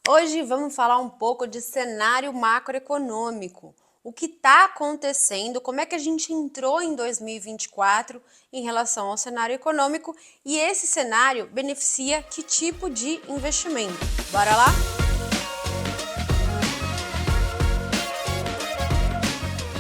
Hoje vamos falar um pouco de cenário macroeconômico. O que está acontecendo, como é que a gente entrou em 2024 em relação ao cenário econômico e esse cenário beneficia que tipo de investimento? Bora lá?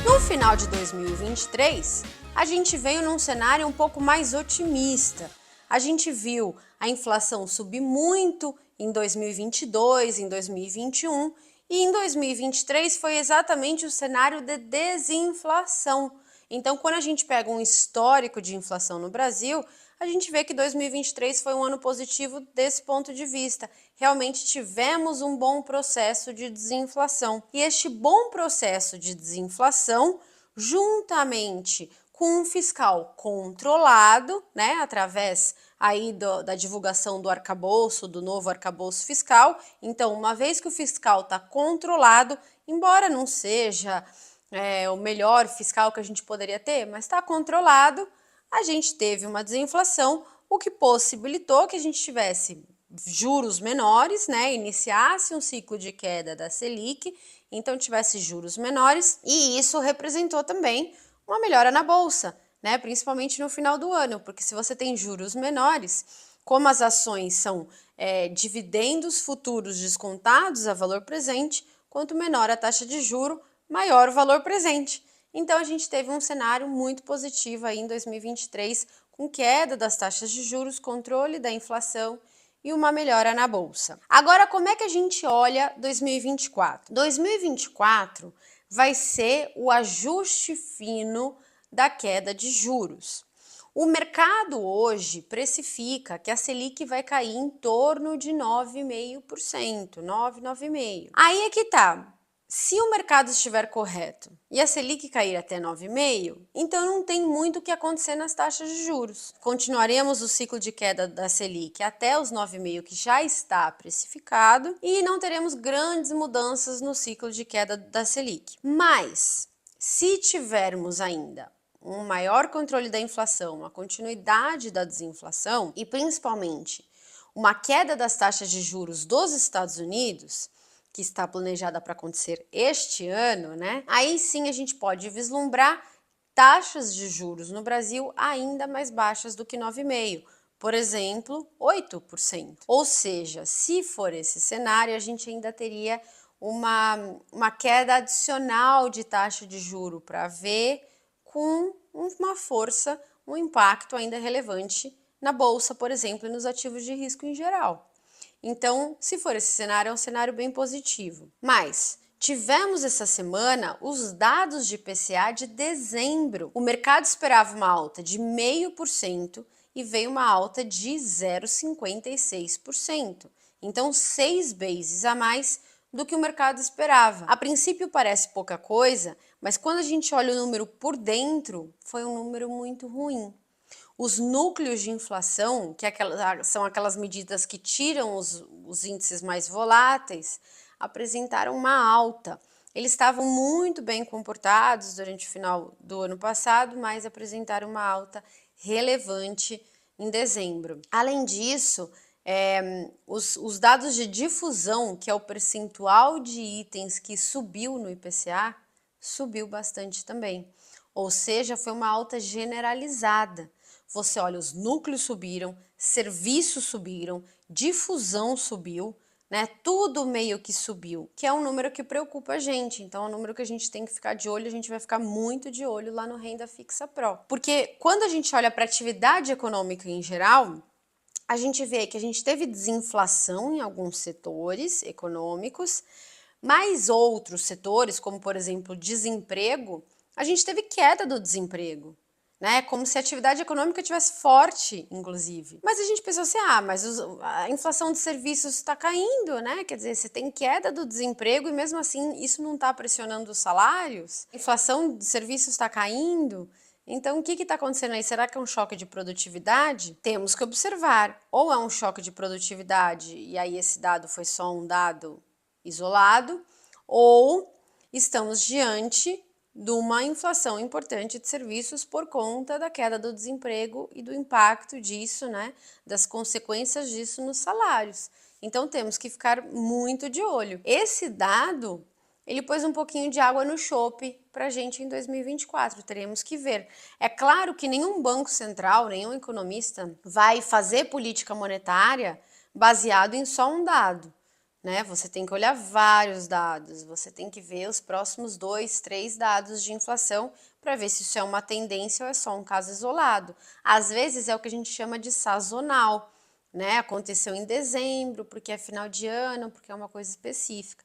No final de 2023, a gente veio num cenário um pouco mais otimista. A gente viu a inflação subir muito em 2022, em 2021 e em 2023 foi exatamente o cenário de desinflação. Então, quando a gente pega um histórico de inflação no Brasil, a gente vê que 2023 foi um ano positivo desse ponto de vista. Realmente tivemos um bom processo de desinflação. E este bom processo de desinflação, juntamente com um fiscal controlado, né, através aí da divulgação do arcabouço, do novo arcabouço fiscal. Então, uma vez que o fiscal está controlado, embora não seja o melhor fiscal que a gente poderia ter, mas está controlado, a gente teve uma desinflação, o que possibilitou que a gente tivesse juros menores, né, iniciasse um ciclo de queda da Selic, então tivesse juros menores, e isso representou também uma melhora na bolsa, né, principalmente no final do ano, porque se você tem juros menores, como as ações são dividendos futuros descontados a valor presente, quanto menor a taxa de juro, maior o valor presente. Então, a gente teve um cenário muito positivo aí em 2023, com queda das taxas de juros, controle da inflação e uma melhora na bolsa. Agora, como é que a gente olha 2024? 2024 vai ser o ajuste fino da queda de juros. O mercado hoje precifica que a Selic vai cair em torno de 9,5%, 9,5%. Aí é que tá. Se o mercado estiver correto e a Selic cair até 9,5%, então não tem muito o que acontecer nas taxas de juros. Continuaremos o ciclo de queda da Selic até os 9,5%, que já está precificado, e não teremos grandes mudanças no ciclo de queda da Selic. Mas, se tivermos ainda um maior controle da inflação, uma continuidade da desinflação e principalmente uma queda das taxas de juros dos Estados Unidos, que está planejada para acontecer este ano, né? Aí sim a gente pode vislumbrar taxas de juros no Brasil ainda mais baixas do que 9,5%. Por exemplo, 8%. Ou seja, se for esse cenário, a gente ainda teria uma queda adicional de taxa de juro para ver com uma força, um impacto ainda relevante na bolsa, por exemplo, e nos ativos de risco em geral. Então, se for esse cenário, é um cenário bem positivo. Mas tivemos essa semana os dados de IPCA de dezembro. O mercado esperava uma alta de 0,5% e veio uma alta de 0,56%. Então, 6 bases a mais do que o mercado esperava. A princípio parece pouca coisa, mas quando a gente olha o número por dentro, foi um número muito ruim. Os núcleos de inflação, que são aquelas medidas que tiram os índices mais voláteis, apresentaram uma alta. Eles estavam muito bem comportados durante o final do ano passado, mas apresentaram uma alta relevante em dezembro. Além disso, os dados de difusão, que é o percentual de itens que subiu no IPCA, subiu bastante também. Ou seja, foi uma alta generalizada. Você olha, os núcleos subiram, serviços subiram, difusão subiu, né? Tudo meio que subiu, que é um número que preocupa a gente. Então, é um número que a gente tem que ficar de olho, a gente vai ficar muito de olho lá no Renda Fixa Pro. Porque quando a gente olha para a atividade econômica em geral, a gente vê que a gente teve desinflação em alguns setores econômicos, mas outros setores, como por exemplo desemprego, a gente teve queda do desemprego, né? Como se a atividade econômica tivesse forte, inclusive. Mas a gente pensou assim, mas a inflação de serviços está caindo, né? Quer dizer, você tem queda do desemprego e mesmo assim isso não está pressionando os salários? A inflação de serviços está caindo? Então, o que está acontecendo aí? Será que é um choque de produtividade? Temos que observar. Ou é um choque de produtividade e aí esse dado foi só um dado isolado, ou estamos diante de uma inflação importante de serviços por conta da queda do desemprego e do impacto disso, né, das consequências disso nos salários. Então temos que ficar muito de olho. Esse dado, ele pôs um pouquinho de água no chope para a gente em 2024, teremos que ver. É claro que nenhum banco central, nenhum economista vai fazer política monetária baseado em só um dado, né? Você tem que olhar vários dados, você tem que ver os próximos 2, 3 dados de inflação para ver se isso é uma tendência ou é só um caso isolado. Às vezes é o que a gente chama de sazonal, né? Aconteceu em dezembro, porque é final de ano, porque é uma coisa específica.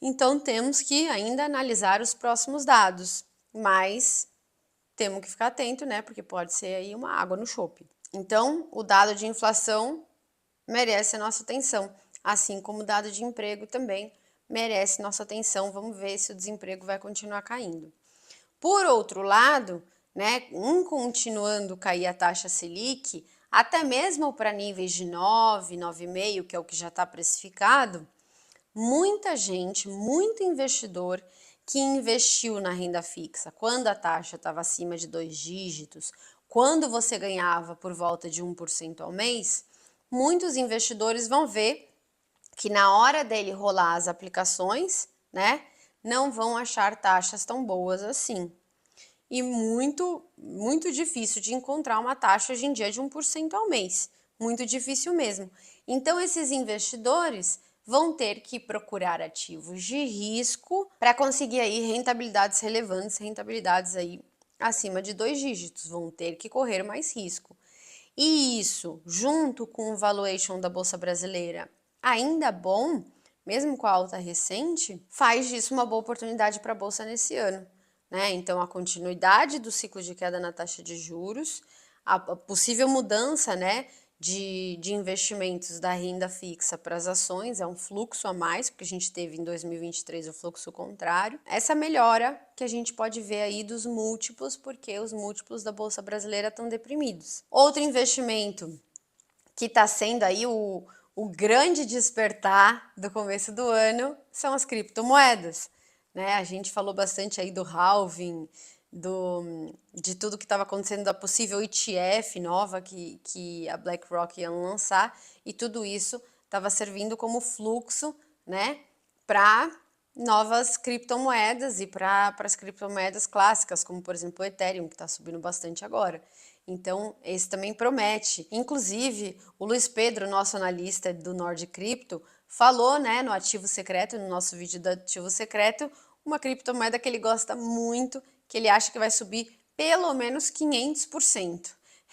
Então temos que ainda analisar os próximos dados, mas temos que ficar atento, né? Porque pode ser aí uma água no chope. Então, o dado de inflação merece a nossa atenção, assim como o dado de emprego também merece nossa atenção. Vamos ver se o desemprego vai continuar caindo. Por outro lado, né, continuando cair a taxa Selic, até mesmo para níveis de 9, 9,5, que é o que já está precificado, muita gente, muito investidor que investiu na renda fixa quando a taxa estava acima de 2 dígitos, quando você ganhava por volta de 1% ao mês, muitos investidores vão ver que na hora dele rolar as aplicações, né, não vão achar taxas tão boas assim. E muito difícil de encontrar uma taxa hoje em dia de 1% ao mês. Muito difícil mesmo. Então, esses investidores vão ter que procurar ativos de risco para conseguir aí rentabilidades relevantes, rentabilidades aí acima de 2 dígitos. Vão ter que correr mais risco. E isso, junto com o valuation da Bolsa Brasileira ainda bom, mesmo com a alta recente, faz disso uma boa oportunidade para a Bolsa nesse ano, né? Então, a continuidade do ciclo de queda na taxa de juros, a possível mudança, né, de investimentos da renda fixa para as ações, é um fluxo a mais, porque a gente teve em 2023 o fluxo contrário. Essa melhora que a gente pode ver aí dos múltiplos, porque os múltiplos da Bolsa Brasileira estão deprimidos. Outro investimento que está sendo aí o grande despertar do começo do ano são as criptomoedas, né? A gente falou bastante aí do halving, de tudo que estava acontecendo, da possível ETF nova que a BlackRock ia lançar, e tudo isso estava servindo como fluxo, né, para novas criptomoedas e para as criptomoedas clássicas, como por exemplo o Ethereum, que está subindo bastante agora. Então, esse também promete. Inclusive, o Luiz Pedro, nosso analista do Nord Cripto, falou, né, no Ativo Secreto, no nosso vídeo do Ativo Secreto, uma criptomoeda que ele gosta muito, que ele acha que vai subir pelo menos 500%.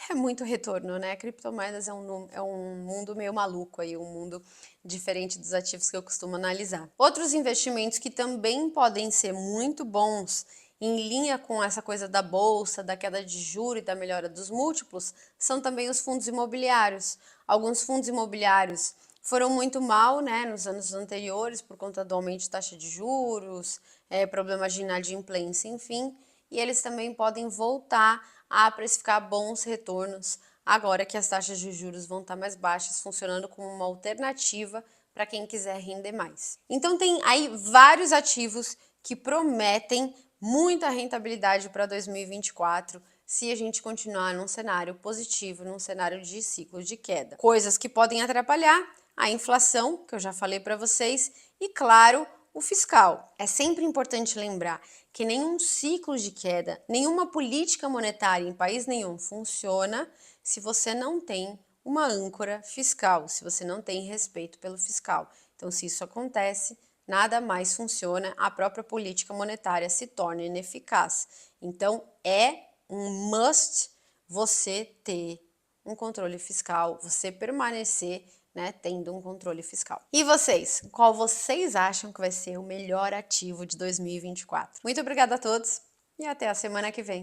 É muito retorno, né? Criptomoedas é um mundo meio maluco aí, um mundo diferente dos ativos que eu costumo analisar. Outros investimentos que também podem ser muito bons em linha com essa coisa da bolsa, da queda de juros e da melhora dos múltiplos, são também os fundos imobiliários. Alguns fundos imobiliários foram muito mal, né, nos anos anteriores por conta do aumento de taxa de juros, problemas de inadimplência, enfim, e eles também podem voltar a precificar bons retornos agora que as taxas de juros vão estar mais baixas, funcionando como uma alternativa para quem quiser render mais. Então tem aí vários ativos que prometem muita rentabilidade para 2024, se a gente continuar num cenário positivo, num cenário de ciclo de queda. Coisas que podem atrapalhar: a inflação, que eu já falei para vocês, e claro, o fiscal. É sempre importante lembrar que nenhum ciclo de queda, nenhuma política monetária em país nenhum funciona se você não tem uma âncora fiscal, se você não tem respeito pelo fiscal. Então, se isso acontece, nada mais funciona, a própria política monetária se torna ineficaz. Então, é um must você ter um controle fiscal, você permanecer, né, tendo um controle fiscal. E vocês? Qual vocês acham que vai ser o melhor ativo de 2024? Muito obrigada a todos e até a semana que vem.